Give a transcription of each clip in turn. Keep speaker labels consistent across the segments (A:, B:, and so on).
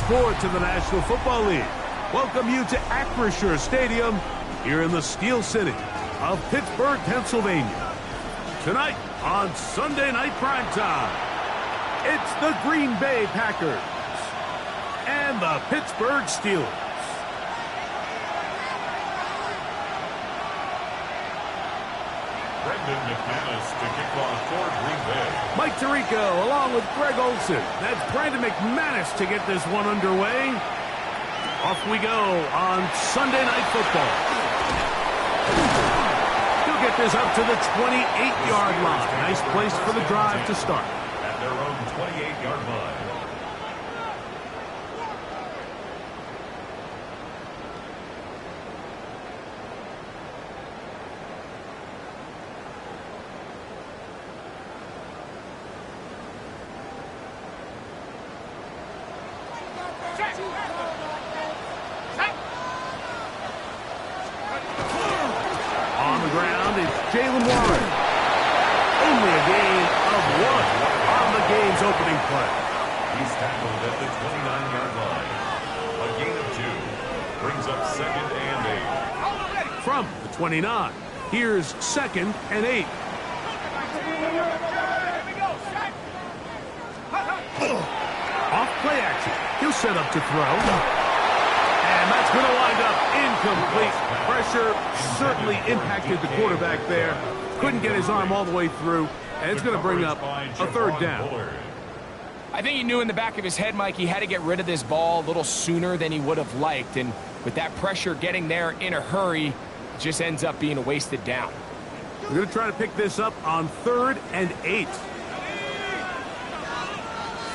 A: sports in the National Football League welcome you to Acrisure Stadium here in the Steel City of Pittsburgh, Pennsylvania. Tonight on Sunday Night Primetime, it's the Green Bay Packers and the Pittsburgh Steelers.
B: To kick off for Green Bay.
A: Mike Tirico along with Greg Olson. That's Brandon McManus to get this one underway. Off we go on Sunday Night Football. He'll get this up to the 28-yard line. Nice place for the drive to start.
B: At their own 28-yard line.
A: On the ground, it's Jalen Warren. Only a gain of 1 on the game's opening play.
B: He's tackled at the 29-yard line. A gain of 2 brings up 2nd and 8.
A: From the 29, here's 2nd and 8. Off play action. He'll set up to throw. And that's going to wind up incomplete. Pressure certainly impacted the quarterback there. Couldn't get his arm all the way through. And it's going to bring up a 3rd down.
C: I think he knew in the back of his head, Mike, he had to get rid of this ball a little sooner than he would have liked. And with that pressure getting there in a hurry, it just ends up being a wasted down.
A: We're going to try to pick this up on 3rd and 8.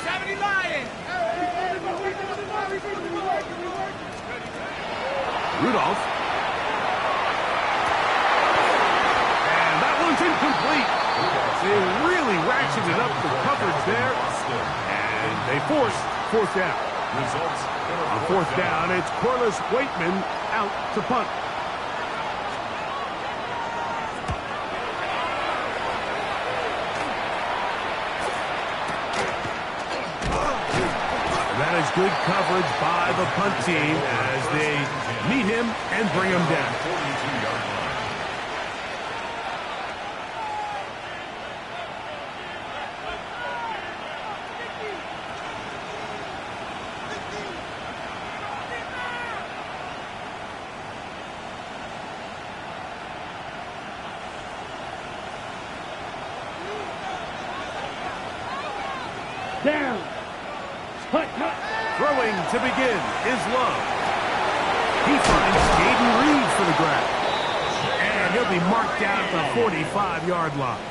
D: 70 Lions!
A: Rudolph. And that one's incomplete. They really ratcheted up the coverage there. And they force 4th down. On 4th down, it's Corliss Waitman out to punt. That is good coverage by the punt team as they meet him and bring him down.
D: Down! Cut!
A: Throwing to begin is Love. He finds Jaden Reed for the grab. And he'll be marked down at the 45-yard line.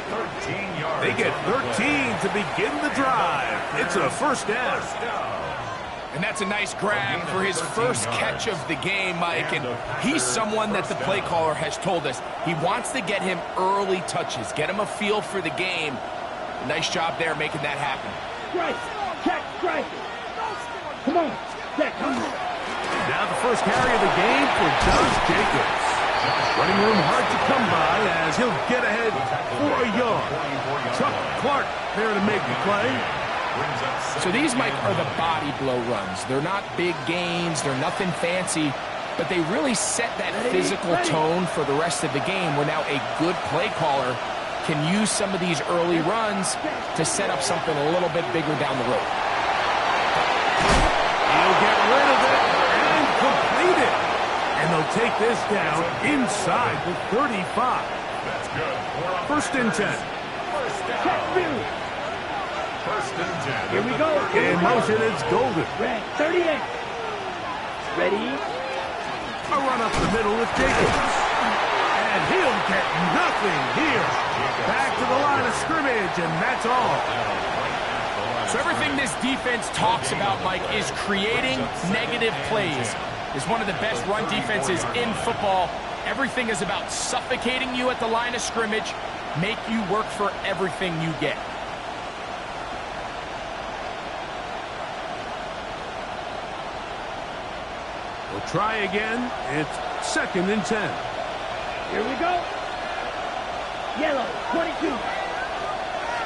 B: 13 yards.
A: They get 13 to begin the drive. It's a 1st down.
C: And that's a nice grab for his first catch of the game, Mike. And he's someone that the play caller has told us he wants to get him early touches, get him a feel for the game. Nice job there making that happen.
D: Strike! Check! Strike! Come on! Check! Come on!
A: Now the first carry of the game for Josh Jacobs. Running room hard to come by as he'll get ahead for a yard. Chuck Clark there to make the play.
C: So these, Mike, are the body blow runs. They're not big gains. They're nothing fancy. But they really set that physical tone for the rest of the game where now a good play caller can use some of these early runs to set up something a little bit bigger down the road.
A: He'll get rid of it and complete it. And they'll take this down inside the 35.
B: That's good.
A: 1st and 10.
B: First and 10.
D: Here we go.
A: In motion, it's Golden.
D: Red 38. Ready?
A: A run up the middle with Jacobs. And he'll get nothing here. Back to the line of scrimmage, and that's all.
C: So everything this defense talks about, Mike, is creating negative plays. It's one of the best run defenses in football. Everything is about suffocating you at the line of scrimmage, make you work for everything you get.
A: We'll try again. It's 2nd and 10.
D: Here we go. Yellow, 22.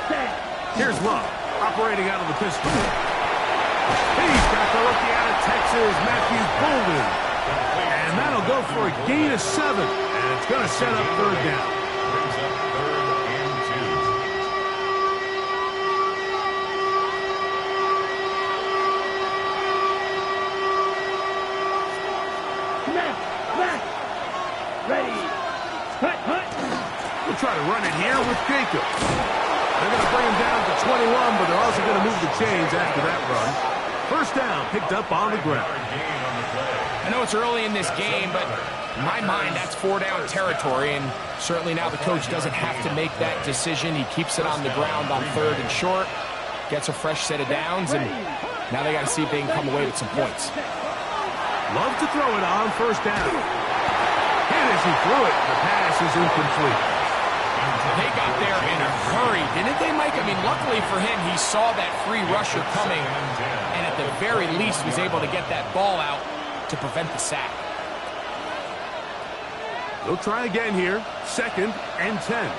D: Set.
A: Here's Love, operating out of the pistol. He's got the rookie out of Texas, Matthew Bolden. And that'll go for a gain of 7. And it's going to set up third down.
B: Brings up 3rd and 2.
D: Snap, back, ready, cut, cut.
A: We'll try to run it here with Jacobs. They're going to bring him down to 21, but they're also going to move the chains after that run. First down, picked up on the ground.
C: I know it's early in this game, but in my mind, that's 4-down territory, and certainly now the coach doesn't have to make that decision. He keeps it on the ground on 3rd and short, gets a fresh set of downs, and now they got to see if they can come away with some points.
A: Love to throw it on first down. And as he threw it, the pass is incomplete.
C: They got there in a hurry, didn't they, Mike? I mean, luckily for him, he saw that free rusher coming, and at the very least was able to get that ball out to prevent the sack.
A: They'll try again here. 2nd and 10.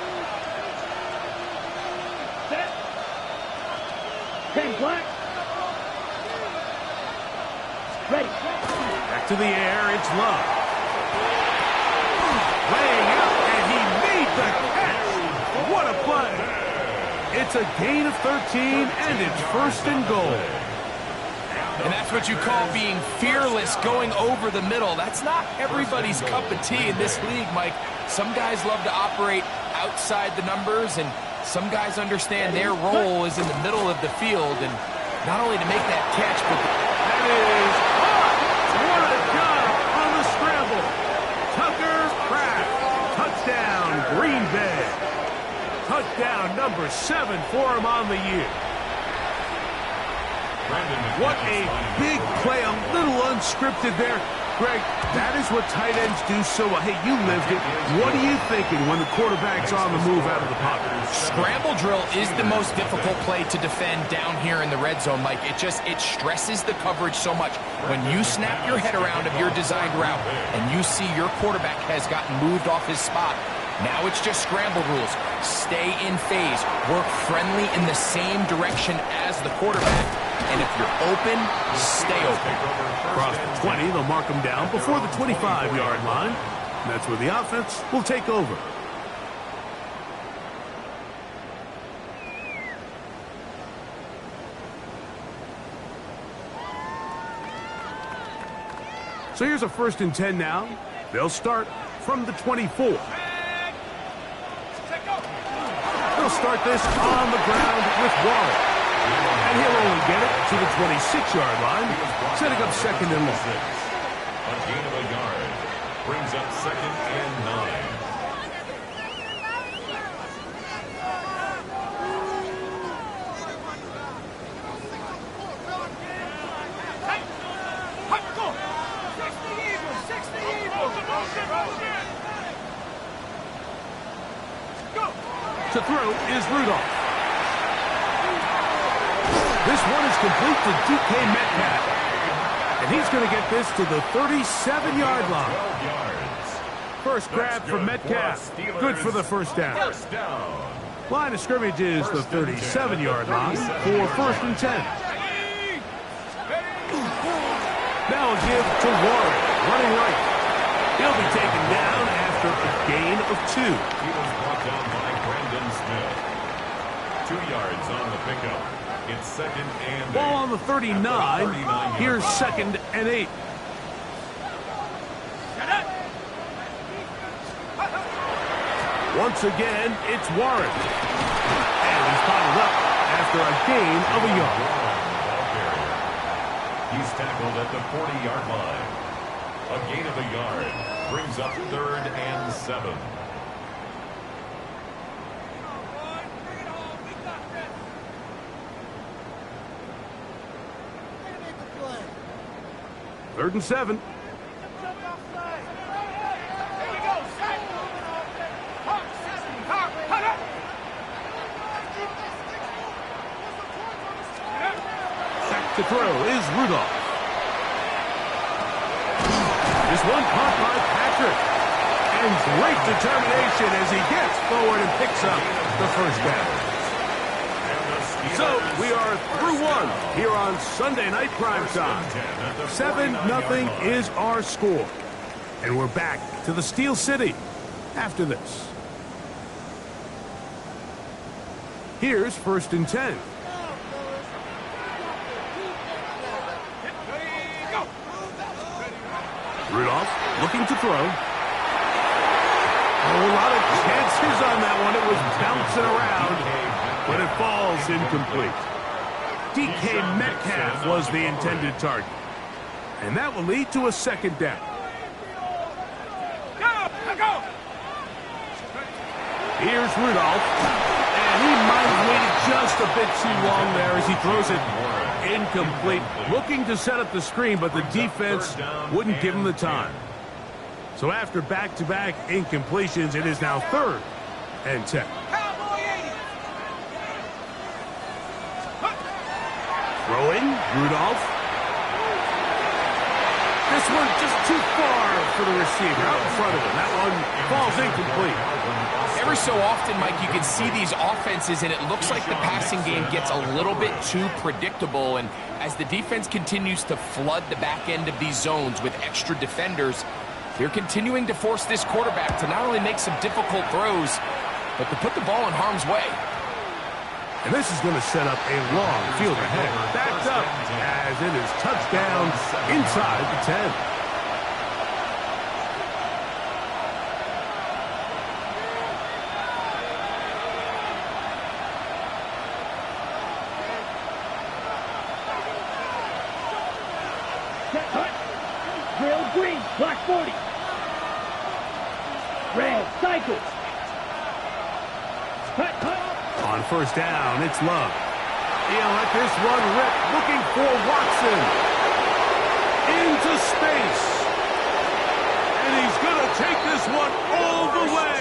D: Set. 10 black. Ready.
A: Back to the air, it's Love. Laying out, and he made the catch. What a play. It's a gain of 13, and it's 1st and goal.
C: And that's what you call being fearless, going over the middle. That's not everybody's cup of tea in this league, Mike. Some guys love to operate outside the numbers, and some guys understand their role is in the middle of the field, and not only to make that catch, but
A: that is caught. What a job on the scramble. Tucker Kraft. Touchdown, Green Bay. Touchdown number 7 for him on the year. What a big play, a little unscripted there. Greg, that is what tight ends do so well. Hey, you lived it. What are you thinking when the quarterback's on the move out of the pocket?
C: Scramble drill is the most difficult play to defend down here in the red zone, Mike. It stresses the coverage so much. When you snap your head around of your designed route and you see your quarterback has gotten moved off his spot, now it's just scramble rules. Stay in phase. Work friendly in the same direction as the quarterback. And if you're open, stay open.
A: Across the 20, they'll mark them down before the 25-yard line. And that's where the offense will take over. So here's a 1st and 10 now. They'll start from the 24. They'll start this on the ground with Wallace. And he'll only get it to the 26-yard line, setting up 2nd and long.
B: A gain of a yard. Brings up 2nd and 9.
A: To throw is Rudolph. This one is complete to DK Metcalf. And he's going to get this to the 37-yard line. First grab for Metcalf. Good for the first down. Line of scrimmage is the 37-yard line for 1st and 10. Now a give to Warren, running right. He'll be taken down after a gain of 2.
B: He was brought down by Brandon Smith. 2 yards on the pickup. It's 2nd and 8.
A: Ball on the 39. Here's 2nd and 8. Once again, it's Warren. And he's bottled up after a gain of a yard.
B: He's tackled at the 40-yard line. A gain of a yard brings up 3rd and 7.
A: Third and 7. Back to throw is Rudolph. This one caught by Patrick. And great determination as he gets forward and picks up the first down.
B: And the
A: So we are through one here on Sunday Night Primetime. 7-0 is our score. And we're back to the Steel City after this. Here's 1st and 10. Rudolph looking to throw. Oh, a lot of chances on that one. It was bouncing around, but it falls incomplete. DK Metcalf was the intended target. And that will lead to a 2nd down. Here's Rudolph. And he might have waited just a bit too long there as he throws it incomplete. Looking to set up the screen, but the defense wouldn't give him the time. So after back-to-back incompletions, it is now 3rd and 10. Throwing, Rudolph. This one just too far for the receiver, out in front of him. That one falls incomplete.
C: Every so often, Mike, you can see these offenses, and it looks like the passing game gets a little bit too predictable. And as the defense continues to flood the back end of these zones with extra defenders, they're continuing to force this quarterback to not only make some difficult throws, but to put the ball in harm's way.
A: And this is going to set up a long field ahead. Backed up as it is touchdown inside the 10.
D: Set cut. Drill green. Block 40. Red cycle. Cut, cut.
A: On 1st down, it's Love. He'll let this one rip, looking for Watson. Into space. And he's going to take this one all the way.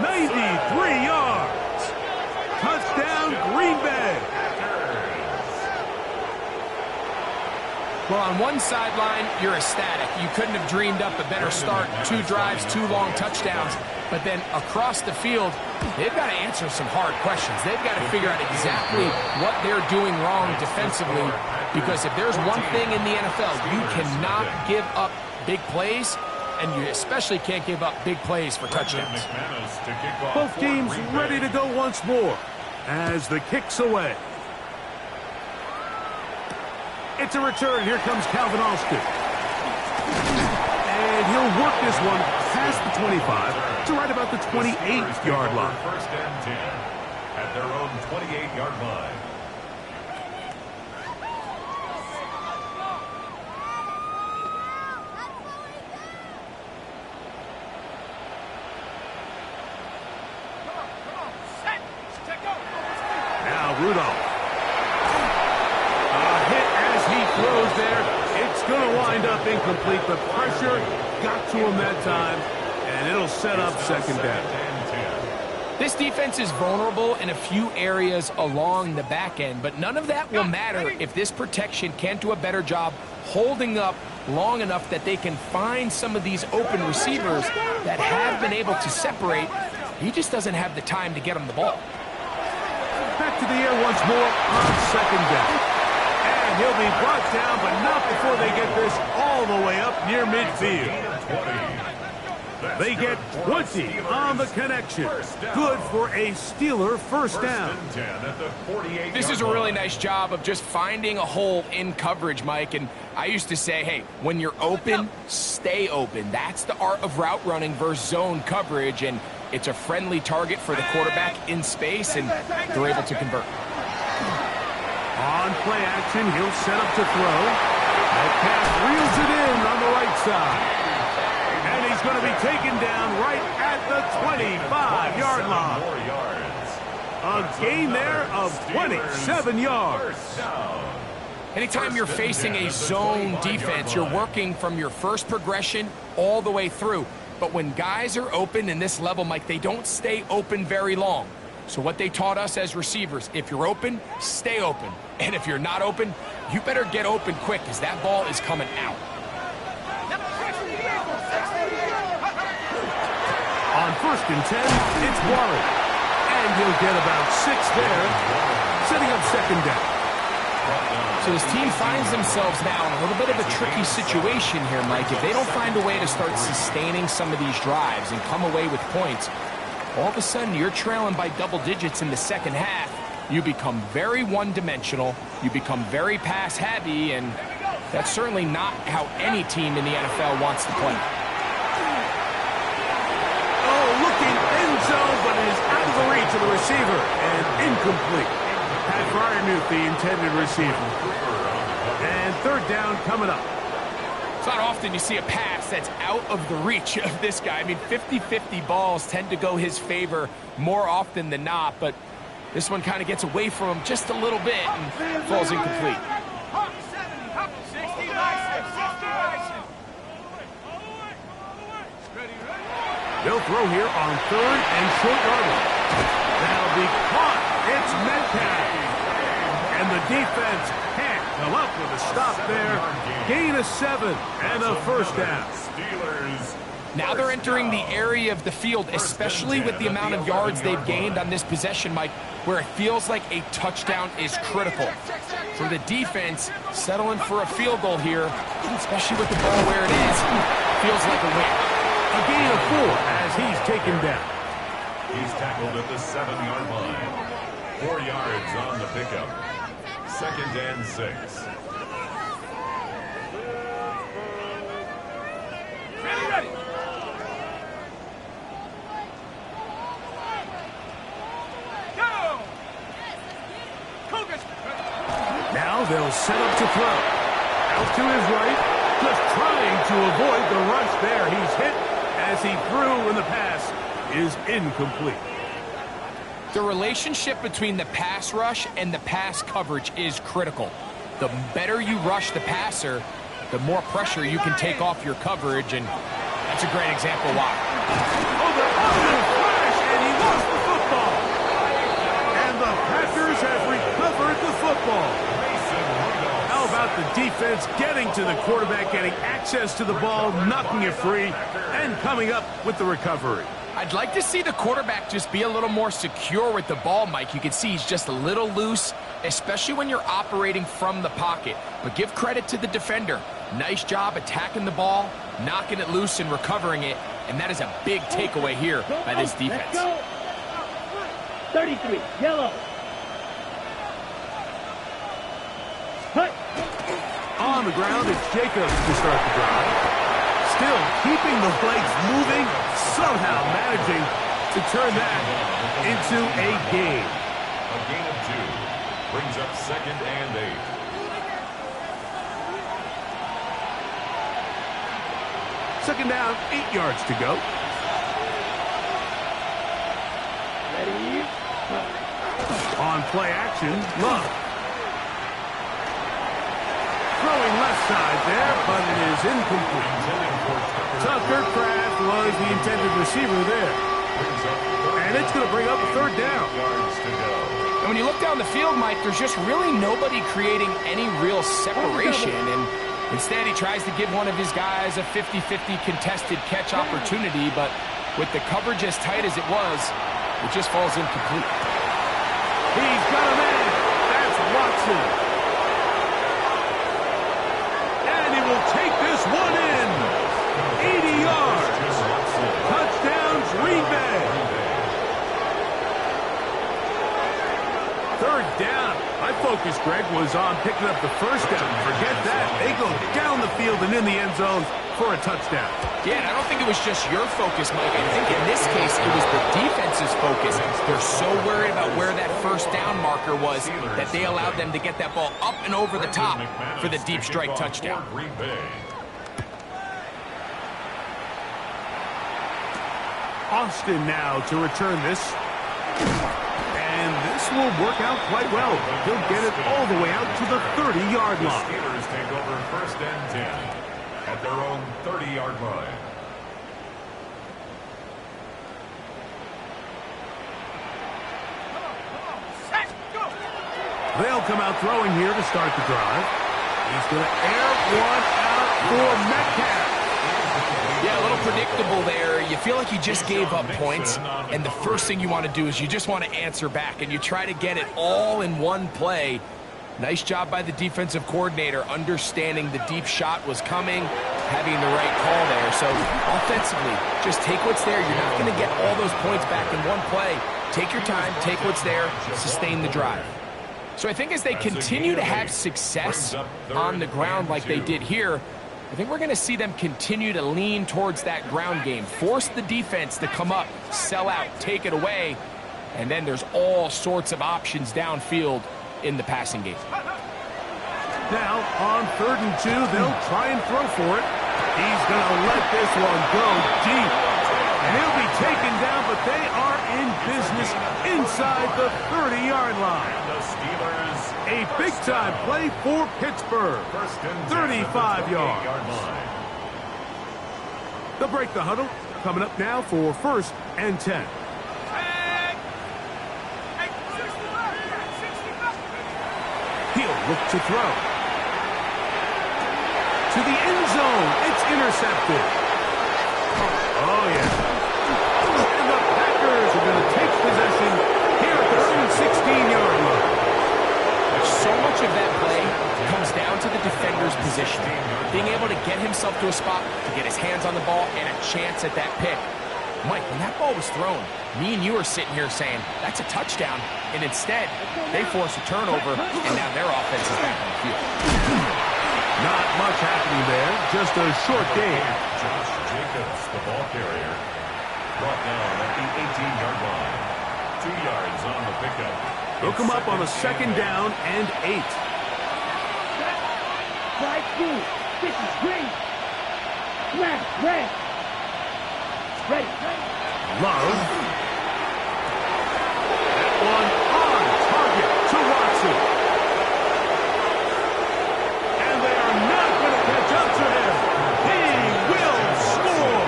A: 93 yards. Touchdown, Green Bay.
C: Well, on one sideline, you're ecstatic. You couldn't have dreamed up a better start. 2 drives, 2 long touchdowns. But then across the field, they've got to answer some hard questions. They've got to figure out exactly what they're doing wrong defensively. Because if there's one thing in the NFL, you cannot give up big plays, and you especially can't give up big plays for touchdowns.
A: Both teams ready to go once more as the kick's away. It's a return. Here comes Calvin Austin. And he'll work this one past the 25 to right about the 28-yard line.
B: 1st and 10 at their own 28-yard line.
A: Now Rudolph. Throws there. It's going to wind up incomplete. The pressure got to him that time, and it'll set up 2nd down.
C: This defense is vulnerable in a few areas along the back end, but none of that will matter if this protection can't do a better job holding up long enough that they can find some of these open receivers that have been able to separate. He just doesn't have the time to get him the ball.
A: Back to the air once more on 2nd down. And he'll be brought down, but not before they get this all the way up near midfield. They get 20 on the connection. Good for a Steeler 1st down.
C: This is a really nice job of just finding a hole in coverage, Mike. And I used to say, hey, when you're open, stay open. That's the art of route running versus zone coverage. And it's a friendly target for the quarterback in space, and they're able to convert.
A: On play action, he'll set up to throw. Metcalf reels it in on the right side. And he's going to be taken down right at the 25-yard line. A gain there of 27 yards.
C: Anytime you're facing a zone defense, you're working from your first progression all the way through. But when guys are open in this level, Mike, they don't stay open very long. So what they taught us as receivers, if you're open, stay open. And if you're not open, you better get open quick, because that ball is coming out.
A: On 1st and 10, it's Warren. And he'll get about 6 there. setting up second down.
C: So this team finds themselves now in a little bit of a tricky situation here, Mike. If they don't find a way to start sustaining some of these drives and come away with points, all of a sudden you're trailing by double digits in the second half. You become very one-dimensional. You become very pass-heavy, and that's certainly not how any team in the NFL wants to play.
A: Oh, looking end zone, but it is out of the reach of the receiver and incomplete. Pat Fryermuth, the intended receiver. And third down coming up.
C: It's not often you see a pass that's out of the reach of this guy. I mean, 50-50 balls tend to go his favor more often than not, but this one kind of gets away from him just a little bit and falls incomplete.
A: They'll throw here on third and short yardage. That'll be caught. It's Metcalf. And the defense can't come up with a stop there. Gain of 7 and a first down.
C: Now they're entering the area of the field, especially with the amount of yards they've gained on this possession, Mike, where it feels like a touchdown is critical. For the defense, settling for a field goal here, especially with the ball where it is, feels like a win.
A: A gain of 4 as he's taken down.
B: He's tackled at the 7-yard line. 4 yards on the pickup. Second and 6.
D: Ready. Go!
A: Now they'll set up to throw. Out to his right, just trying to avoid the rush there. He's hit as he threw, and the pass is incomplete.
C: The relationship between the pass rush and the pass coverage is critical. The better you rush the passer, the more pressure you can take off your coverage, and that's a great example why.
A: Oh, the flash, and he lost the football. And the Packers have recovered the football. How about the defense getting to the quarterback, getting access to the ball, knocking it free, and coming up with the recovery?
C: I'd like to see the quarterback just be a little more secure with the ball, Mike. You can see he's just a little loose, especially when you're operating from the pocket. But give credit to the defender. Nice job attacking the ball, knocking it loose and recovering it, and that is a big takeaway here by this defense.
D: 33, yellow. Hut.
A: On the ground, it's Jacobs to start the drive. Still keeping the legs moving, somehow managing to turn that into a gain.
B: A gain of 2 brings up second and 8.
A: Second down, 8 yards to go.
D: Ready.
A: On play action, Love. Throwing left side there, but it is incomplete. Tucker Kraft was the intended receiver there. And it's going to bring up a third down.
C: And when you look down the field, Mike, there's just really nobody creating any real separation. And instead, he tries to give one of his guys a 50-50 contested catch opportunity, but with the coverage as tight as it was, it just falls incomplete.
A: He's got a man. That's Watson. And he will take this one in. 80 yards. Touchdown, Green Bay. Third down. My focus, Greg, was on picking up the first down. Forget that. They go down the field and in the end zone for a touchdown.
C: Yeah, and I don't think it was just your focus, Mike. I think in this case, it was the defense's focus. They're so worried about where that first down marker was that they allowed them to get that ball up and over the top for the deep strike touchdown.
A: Austin now to return this. And this will work out quite well. He'll get it all the way out to the 30-yard line.
B: The Steelers take over first and 10 at their own 30-yard line.
A: They'll come out throwing here to start the drive. He's going to air one out for Metcalf.
C: Yeah, a little predictable there. You feel like you just gave up points, and the first thing you want to do is you just want to answer back, and you try to get it all in one play. Nice job by the defensive coordinator, understanding the deep shot was coming, having the right call there. So offensively, just take what's there. You're not going to get all those points back in one play. Take your time, take what's there, sustain the drive. So I think as they continue to have success on the ground like they did here, I think we're going to see them continue to lean towards that ground game, force the defense to come up, sell out, take it away, and then there's all sorts of options downfield in the passing game.
A: Now, on 3rd and 2, they'll try and throw for it. He's going to let this one go deep. And he'll be taken down, but they are in business inside the 30-yard line.
B: The Steelers.
A: A big-time play for Pittsburgh. 35 yards. They'll break the huddle. Coming up now for 1st and 10. He'll look to throw. To the end zone. It's intercepted. Oh, yeah. And the Packers are going to take possession here at their own 16-yard line.
C: So much of that play comes down to the defender's position. Being able to get himself to a spot, to get his hands on the ball, and a chance at that pick. Mike, when that ball was thrown, me and you are sitting here saying, that's a touchdown. And instead, they force a turnover, and now their offense is back on the field.
A: Not much happening there. Just a short game.
B: Josh Jacobs, the ball carrier, brought down at the 18-yard line. 2 yards on the pickup.
A: Hook him up on a 2nd down and 8.
D: Strike 2. This is great. Smash, red. Ready.
A: Love. That one on target to Watson. And they are not going to catch up to him. He will score.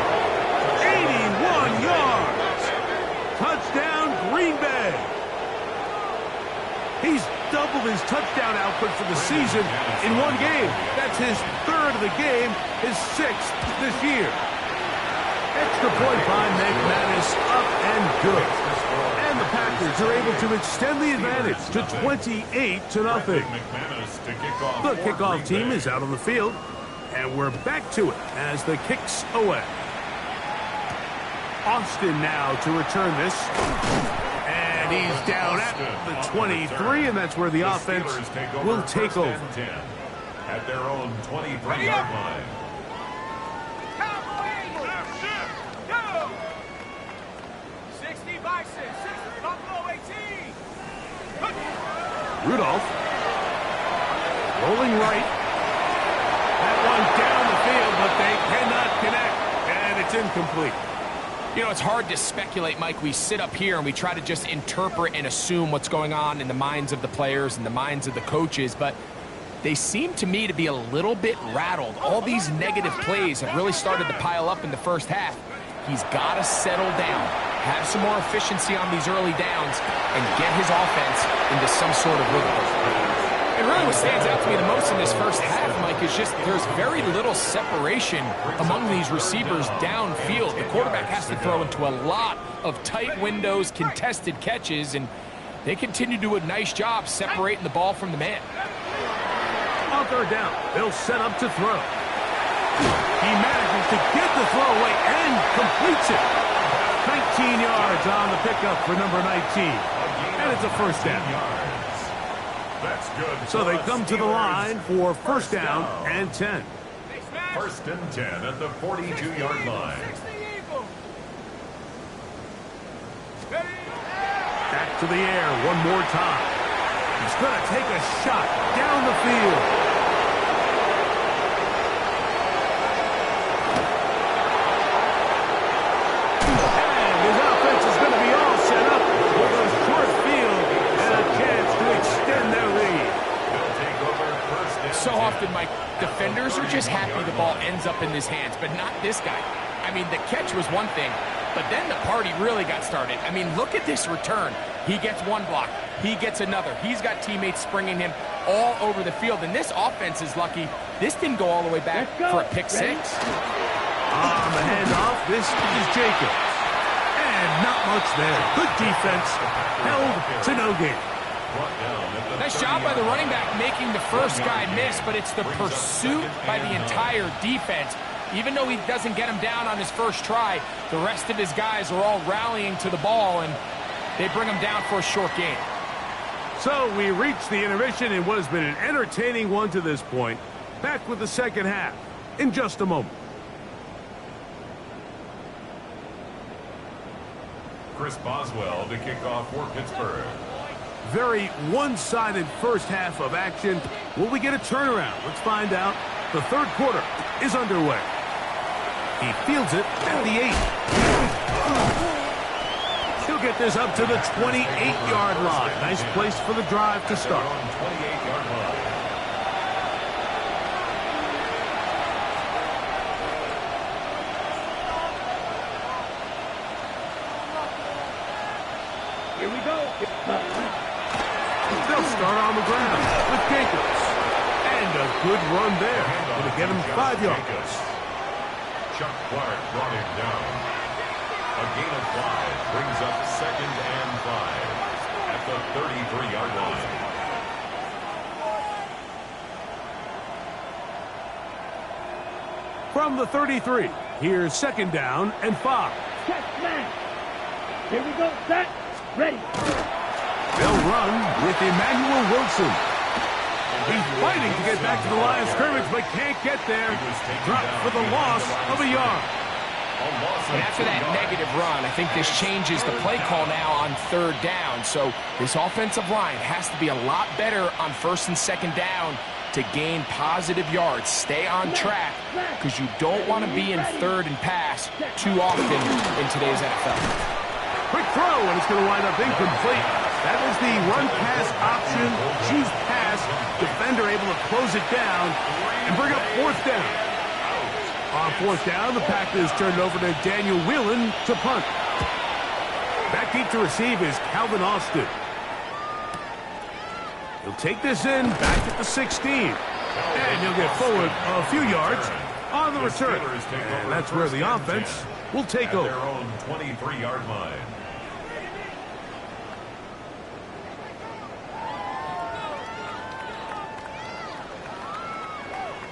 A: 81 yards. Touchdown, Green Bay. He's doubled his touchdown output for the season in one game. That's his 3rd of the game, his 6th this year. Extra point by McManus, up and good. And the Packers are able to extend the advantage to 28-0. The kickoff team is out on the field, and we're back to it as the kick's away. Austin now to return this. And he's down at the 23, and that's where the offense will take over.
B: At their own 23-yard line.
A: Rudolph. Rolling right. That one down the field, but they cannot connect. And it's incomplete.
C: You know, it's hard to speculate, Mike. We sit up here and we try to just interpret and assume what's going on in the minds of the players and the minds of the coaches, but they seem to me to be a little bit rattled. All these negative plays have really started to pile up in the first half. He's got to settle down, have some more efficiency on these early downs, and get his offense into some sort of rhythm. And really what stands out to me the most in this first half, Mike, is just there's very little separation among these receivers downfield. The quarterback has to throw into a lot of tight windows, contested catches, and they continue to do a nice job separating the ball from the man.
A: On 3rd down, they'll set up to throw. He manages to get the throw away and completes it. 19 yards on the pickup for number 19. And it's a 1st down.
B: That's good.
A: So they come to the line for 1st down and 10.
B: 1st and 10 at the 42-yard line.
A: Back to the air one more time. He's going to take a shot down the field. And his offense is going to be all set up with a short field and a chance to extend their lead.
C: So often, Mike, defenders are just happy the ball ends up in his hands, but not this guy. I mean, the catch was one thing, but then the party really got started. I mean, look at this return. He gets one block. He gets another. He's got teammates springing him all over the field, and this offense is lucky. This didn't go all the way back for a pick six.
A: On the handoff, this is Jacobs. And not much there. Good defense. Held to no gain.
C: Nice job by the running back making the first guy miss, but it's the pursuit by the entire defense. Even though he doesn't get him down on his first try, the rest of his guys are all rallying to the ball, and they bring him down for a short gain.
A: So we reach the intermission in what has been an entertaining one to this point. Back with the second half in just a moment.
B: Chris Boswell to kick off for Pittsburgh.
A: Very one-sided first half of action. Will we get a turnaround? Let's find out. The third quarter is underway. He fields it at the 8. He'll get this up to the 28-yard line. Nice place for the drive to start.
B: 28-yard line.
D: Here we go.
A: They'll start on the ground with Jacobs. And a good run there. Going to get him 5 yards.
B: Chuck Clark brought him down. A gain of 5 brings up 2nd and 5 at the 33-yard line.
A: From the 33, here's 2nd down and 5.
D: Set man. Here we go. Set. Ready.
A: They'll run with MWOwk8. He's fighting to get back to the line of scrimmage, but can't get there. Dropped for the loss of a yard.
C: And after that negative run, I think this changes the play call now on 3rd down. So this offensive line has to be a lot better on 1st and 2nd down to gain positive yards. Stay on track, because you don't want to be in 3rd and pass too often in today's NFL.
A: Quick throw, and it's going to wind up incomplete. That was the run-pass option. Choose pass. Defender able to close it down and bring up 4th down. On 4th down, the Packers turned over to Daniel Whelan to punt. Back deep to receive is Calvin Austin. He'll take this in back at the 16. And he'll get forward a few yards on the return. And that's where the offense will take over.
B: Their own 23-yard line.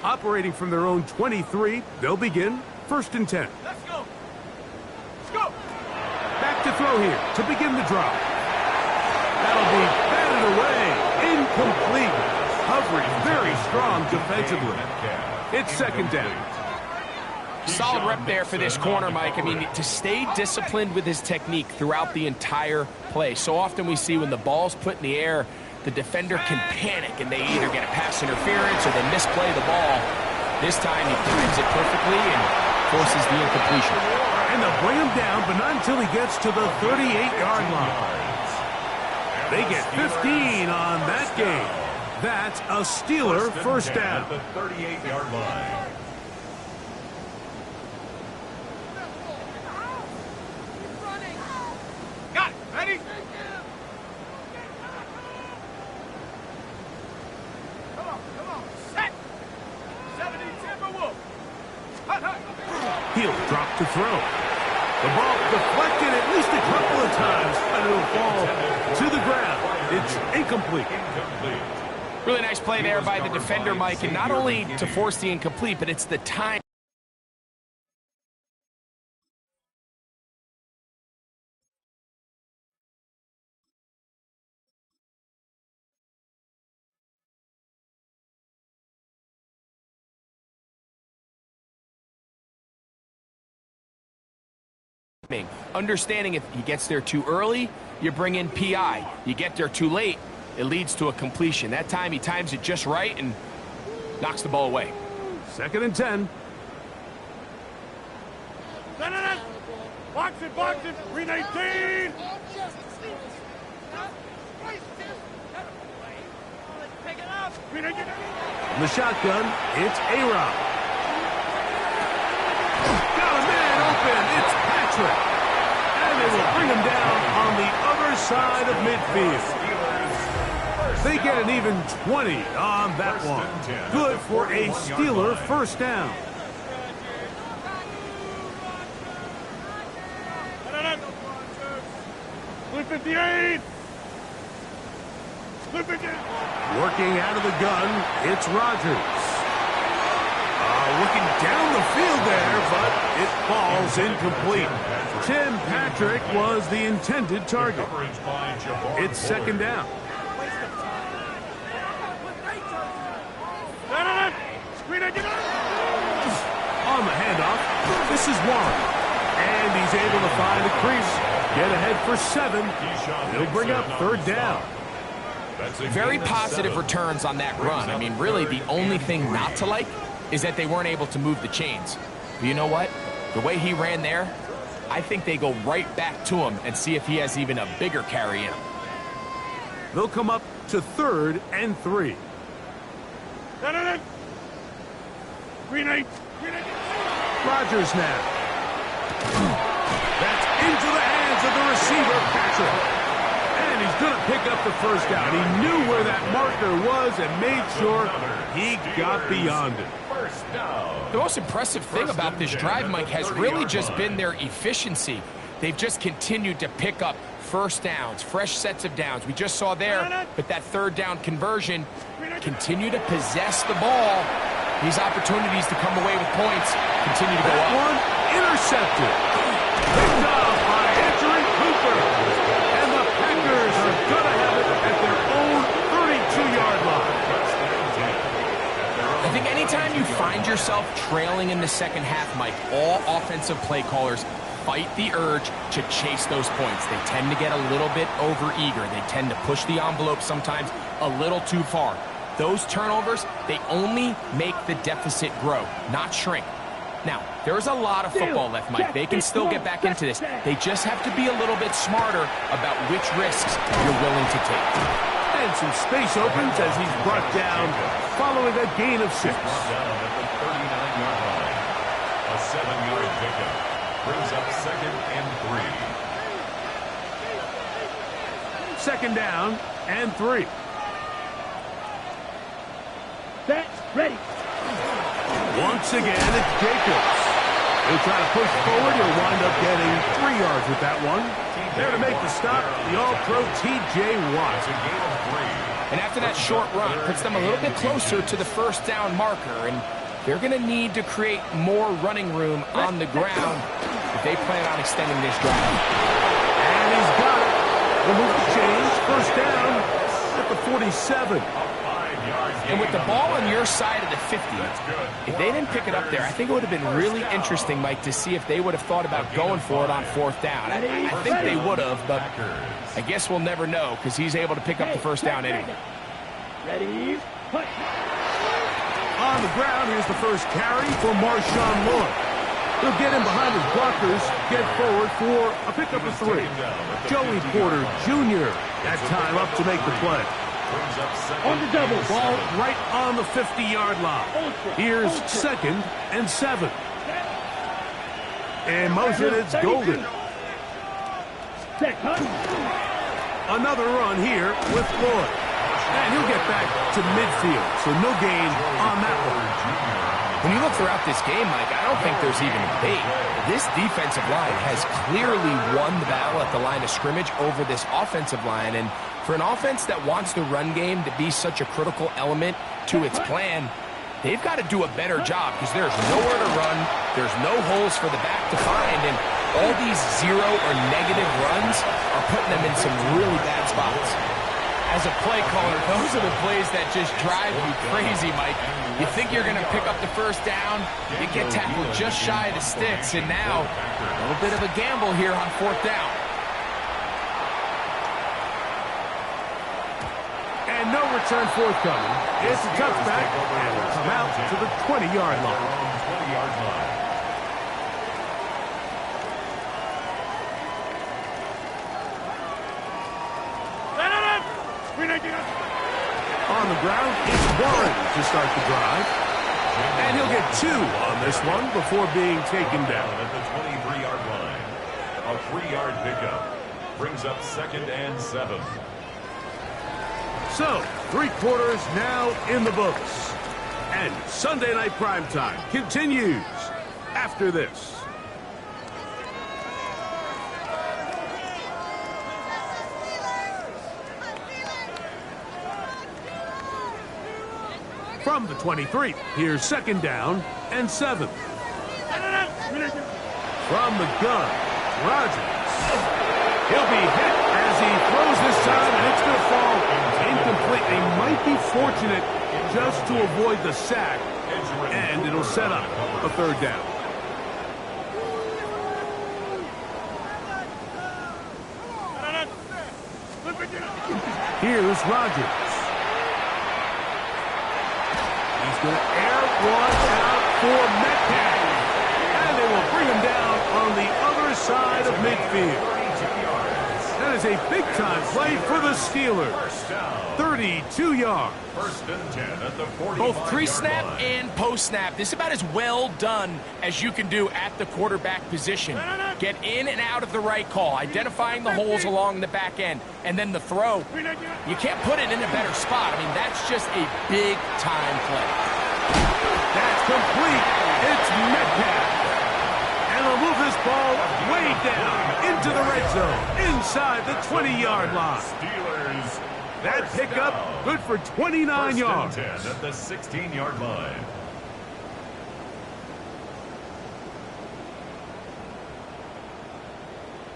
A: Operating from their own 23, they'll begin 1st and 10.
C: Let's go. Let's go.
A: Back to throw here to begin the drive. That'll be batted away. Incomplete. Coverage very strong defensively. It's 2nd down.
C: Solid rep there for this corner, Mike. I mean, to stay disciplined with his technique throughout the entire play. So often we see when the ball's put in the air, the defender can panic, and they either get a pass interference or they misplay the ball. This time he times it perfectly and forces the incompletion.
A: And they'll bring him down, but not until he gets to the 38-yard line. They get 15 on that game. That's a Steeler first down.
B: At the 38-yard line.
C: Got it. Ready? Come on. Set. 70 Timberwolf.
A: He'll drop to throw. The ball deflected at least a couple of times, and it'll fall to the ground. It's incomplete.
C: Really nice play there by the defender, Mike, and not only to force the incomplete, but it's the time. Understanding if he gets there too early, you bring in PI. You get there too late, it leads to a completion. That time he times it just right and knocks the ball away.
A: 2nd and 10.
D: Box it. Green 18.
A: From the shotgun, it's A-Rod. Got a man open. It's Patrick. And they will bring him down on the other side of midfield. They get an even 20 on that one. Good for a Steeler first down.
D: 58.
A: Working out of the gun, it's Rodgers. Looking down the field there, but it falls incomplete. Tim Patrick was the intended target. It's second down. On the handoff, this is Warren. And he's able to find a crease. Get ahead for 7. He'll bring up third down.
C: Very positive returns on that run. I mean, really, the only thing not to like is that they weren't able to move the chains. But you know what? The way he ran there, I think they go right back to him and see if he has even a bigger carry in him.
A: They'll come up to 3rd and 3. Rodgers now. That's into the hands of the receiver, Patrick. And he's going to pick up the first down. He knew where that marker was and made sure he got beyond it.
C: The most impressive thing about this drive, Mike, has really just been their efficiency. They've just continued to pick up first downs, fresh sets of downs. We just saw there, but that third down conversion, continue to possess the ball. These opportunities to come away with points continue to go up.
A: One intercepted. Picked off by Andrew Cooper. And the Packers are going to have it at their own 32-yard line.
C: I think anytime you find yourself trailing in the second half, Mike, all offensive play callers fight the urge to chase those points. They tend to get a little bit overeager. They tend to push the envelope sometimes a little too far. Those turnovers, they only make the deficit grow, not shrink. Now, there's a lot of football left, Mike. They can still get back into this. They just have to be a little bit smarter about which risks you're willing to take.
A: And some space opens as he's brought down following a gain of 6.
B: Down at the 39-yard line. A 7-yard pickup brings up 2nd and 3.
A: Second down and 3.
D: Set, ready.
A: Once again, it's Jacobs. He'll try to push forward. He'll wind up getting 3 yards with that one. There to make the stop, the All-Pro T.J. Watt.
B: It's a gain of 3.
C: And after that short run, puts them a little bit closer to the first down marker. And they're going to need to create more running room on the ground if they plan on extending this drive.
A: And he's got it. The move change. First down at the 47.
C: And with the ball on your side of the 50, if they didn't pick it up there, I think it would have been really interesting, Mike, to see if they would have thought about going for it on 4th down. I think they would have, but I guess we'll never know because he's able to pick up the first down anyway.
D: Ready, push.
A: On the ground, here's the first carry for Marshawn Lloyd. He'll get in behind his blockers, get forward for a pickup of 3. Joey Porter Jr. that time up to make the play.
D: On the double.
A: Ball right on the 50-yard line. Here's 2nd and 7. In motion, it's Golden. Another run here with Lloyd. And he'll get back to midfield, so no gain on that one.
C: When you look throughout this game, Mike, I don't think there's even a debate. This defensive line has clearly won the battle at the line of scrimmage over this offensive line. And for an offense that wants the run game to be such a critical element to its plan, they've got to do a better job because there's nowhere to run. There's no holes for the back to find. And all these 0 or negative runs are putting them in some really bad spots. As a play caller, those are the plays that just drive you crazy, Mike. You think you're going to pick up the first down, you get tackled just shy of the sticks, and now a little bit of a gamble here on 4th down.
A: And no return forthcoming. It's a touchback, and will come out to the 20-yard line.
B: 20-yard line.
A: On the ground, it's Warren to start the drive. And he'll get 2 on this one before being taken down.
B: At the 23-yard line. A 3-yard pickup brings up 2nd and 7.
A: So, 3 quarters now in the books. And Sunday Night Primetime continues after this. From the 23, here's second down and 7. From the gun, Rodgers. He'll be hit as he throws this time, and it's going to fall incomplete. They might be fortunate just to avoid the sack, and it'll set up a third down. Here's Rodgers. He's going to air one out for Metcalf. And they will bring him down on the other side of midfield. That is a big-time play for the Steelers. 32 yards.
B: First and 10 at the 45-yard
C: Both
B: line.
C: pre-snap and post-snap. This is about as well done as you can do at the quarterback position. Get in and out of the right call, identifying the holes along the back end, and then the throw. You can't put it in a better spot. I mean, that's just a big-time play.
A: That's complete. It's Metcalf. And they'll move this ball way down into the red zone, inside the 20-yard line.
B: Steelers.
A: That pickup, good for 29 yards.
B: First and 10 at the 16-yard line.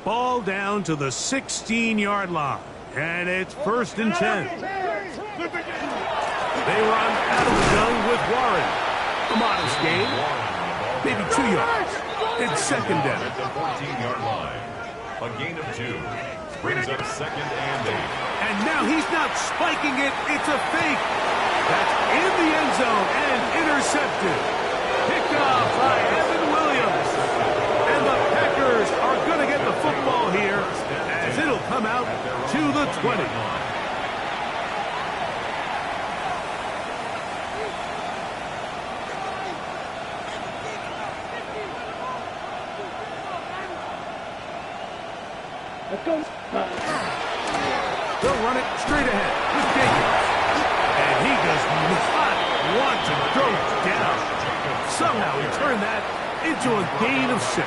A: Ball down to the 16-yard line. And it's first and 10. They run out of the gun with Warren. A modest gain. Maybe 2 yards. It's second down.
B: At the 14-yard line. A gain of 2. Brings up second and 8.
A: And now he's not spiking it. It's a fake. That's in the end zone and intercepted. Picked off by Evan Williams. And the Packers are going to get the football here as it'll come out to the 20.
D: Let's go.
A: They'll run it straight ahead with Jacobs. And he does not want to go down. Somehow he turned that into a gain of 6.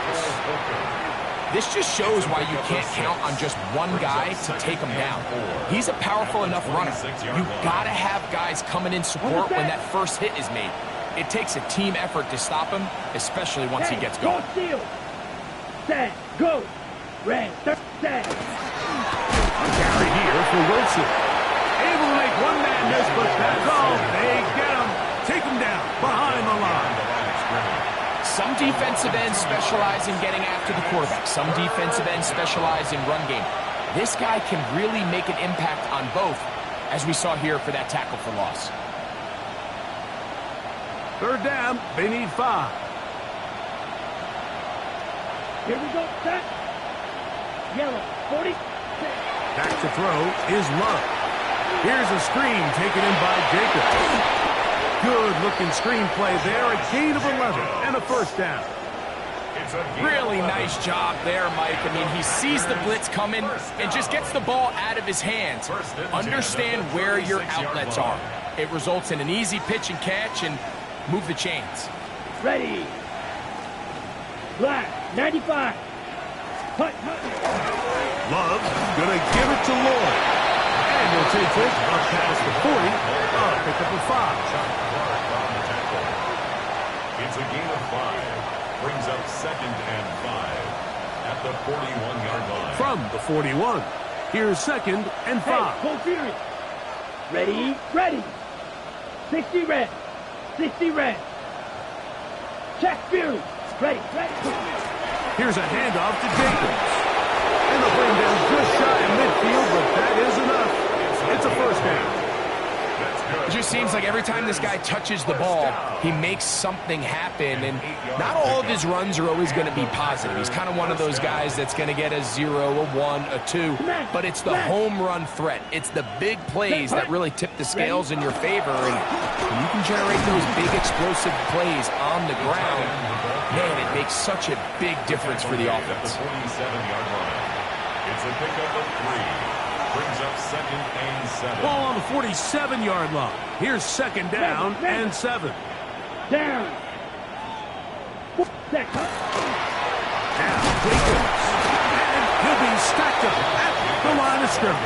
C: This just shows why you can't count on just one guy to take him down. He's a powerful enough runner. You've got to have guys coming in support when that first hit is made. It takes a team effort to stop him, especially once he gets going.
D: Go steal. Set. Go. Red. Set.
A: Carry here for Wilson. Able to make one man miss, but that's all. They get him. Take him down behind the line.
C: Some defensive ends specialize in getting after the quarterback. Some defensive ends specialize in run game. This guy can really make an impact on both, as we saw here for that tackle for loss.
A: Third down, they need 5.
D: Here we go. Set. Yellow. 40.
A: Back to throw is Love. Here's a screen taken in by Jacobs. Good-looking screen play there. A gain of 11 and a first down.
C: Really nice job there, Mike. I mean, he sees the blitz coming and just gets the ball out of his hands. Understand where your outlets are. It results in an easy pitch and catch and move the chains.
D: Ready. Black. 95. Hut.
A: Love gonna give it to Lloyd. And he'll take this up past the 40. Pick up a 5.
B: It's a gain of 5. Brings up second and 5 at the 41-yard line.
A: From the 41, here's second and 5.
D: Hey, Cole Fury. Ready. Ready. 60 red. 60 red. Check Fury. Ready.
A: Here's a handoff to Jacobs. And they'll bring down just shy of midfield, but that is enough. It's a first down.
C: It just seems like every time this guy touches the ball, he makes something happen, and not all of his runs are always going to be positive. He's kind of one of those guys that's going to get a 0, a 1, a 2, but it's the home run threat. It's the big plays that really tip the scales in your favor, and when you can generate those big explosive plays on the ground, man, it makes such a big difference for the offense.
B: At the 47-yard line. It's a pickup of 3. Brings up second and 7.
A: Ball on the 47-yard line. Here's second down and 7.
D: Down. Set.
A: Now Jacobs. And he'll be stacked up at the line of scrimmage.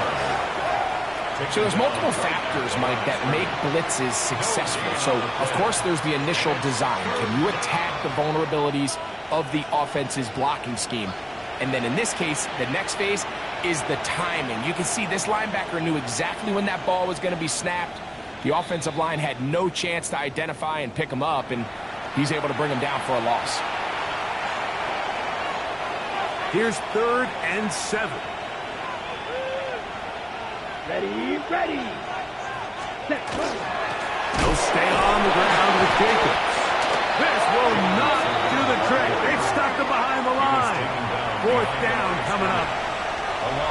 C: So there's multiple factors, Mike, that make blitzes successful. So, of course, there's the initial design. Can you attack the vulnerabilities of the offense's blocking scheme? And then in this case, the next phase is the timing. You can see this linebacker knew exactly when that ball was going to be snapped. The offensive line had no chance to identify and pick him up, and he's able to bring him down for a loss.
A: Here's 3rd and 7.
D: Ready, ready. Set, go.
A: He'll stay on the ground with Jacobs. This will not do the trick. They've stopped him behind the line. 4th down coming up.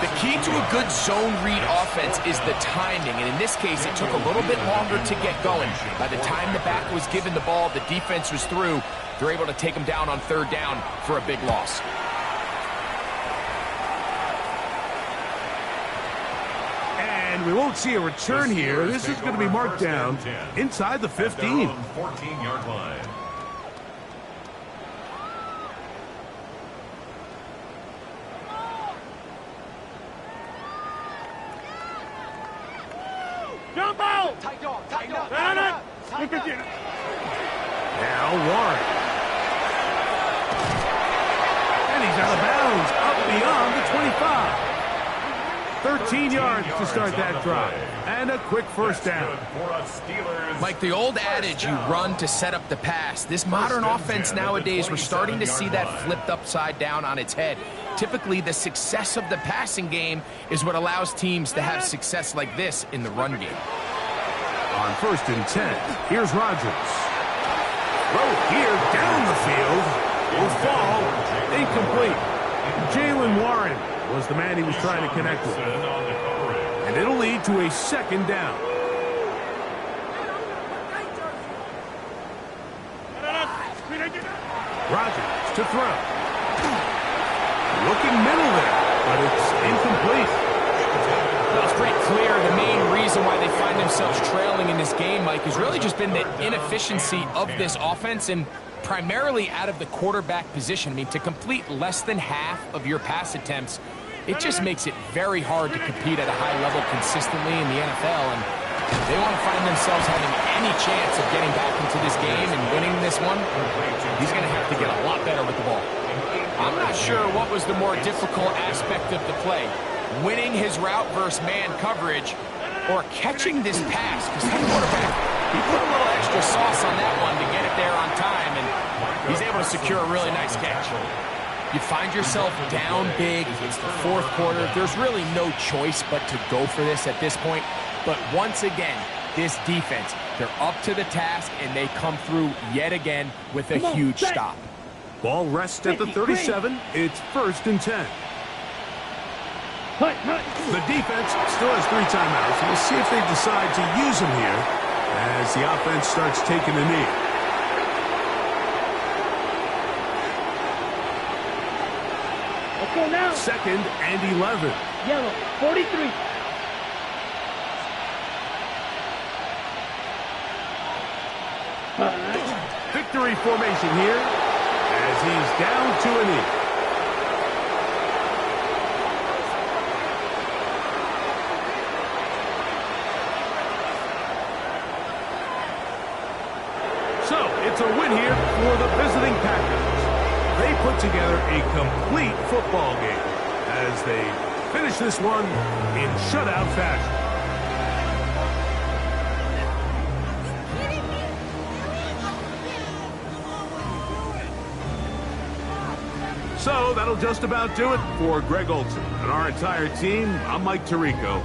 C: The key to a good zone read offense is the timing, and in this case, it took a little bit longer to get going. By the time the back was given the ball, the defense was through. They're able to take him down on 3rd down for a big loss.
A: And we won't see a return here. This is going to be marked down inside the 15.
B: 14-yard line.
D: Jump out! Tight dog, tight dog. Look at you.
A: Now Warren. And he's out of bounds, up beyond the 25. 13 yards to start that drive. And a quick 1st down.
C: Like the old adage, you run to set up the pass. This modern offense nowadays, we're starting to see that flipped upside down on its head. Typically, the success of the passing game is what allows teams to have success like this in the run game.
A: On 1st and 10, here's Rodgers. Throw here down the field. Will fall. Incomplete. Jalen Warren was the man he was trying to connect with. And it'll lead to a 2nd down. Rodgers to throw. Looking middle there, but it's incomplete.
C: Well, it's pretty clear the main reason why they find themselves trailing in this game, Mike, has really just been the inefficiency of this offense and primarily out of the quarterback position. I mean, to complete less than half of your pass attempts, it just makes it very hard to compete at a high level consistently in the NFL. And they want to find themselves having any chance of getting back into this game and winning this one. He's going to have to get a lot better with the ball. I'm not sure what was the more difficult aspect of the play. Winning his route versus man coverage or catching this pass. Because that quarterback, he put a little extra sauce on that one to get it there on time. And he's able to secure a really nice catch. You find yourself down big. It's the 4th quarter. There's really no choice but to go for this at this point. But once again, this defense, they're up to the task, and they come through yet again with a huge stop.
A: Ball rests at the 37. It's 1st and 10. The defense still has 3 timeouts. We'll see if they decide to use them here as the offense starts taking a knee.
D: Let's go now.
A: 2nd and 11.
D: Yellow, 43.
A: Victory formation here as he's down to a knee. So, it's a win here for the visiting Packers. They put together a complete football game as they finish this one in shutout fashion. So that'll just about do it for Greg Olson and our entire team. I'm Mike Tirico.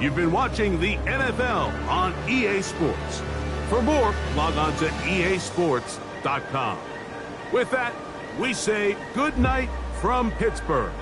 A: You've been watching the NFL on EA Sports. For more, log on to easports.com. With that, we say good night from Pittsburgh.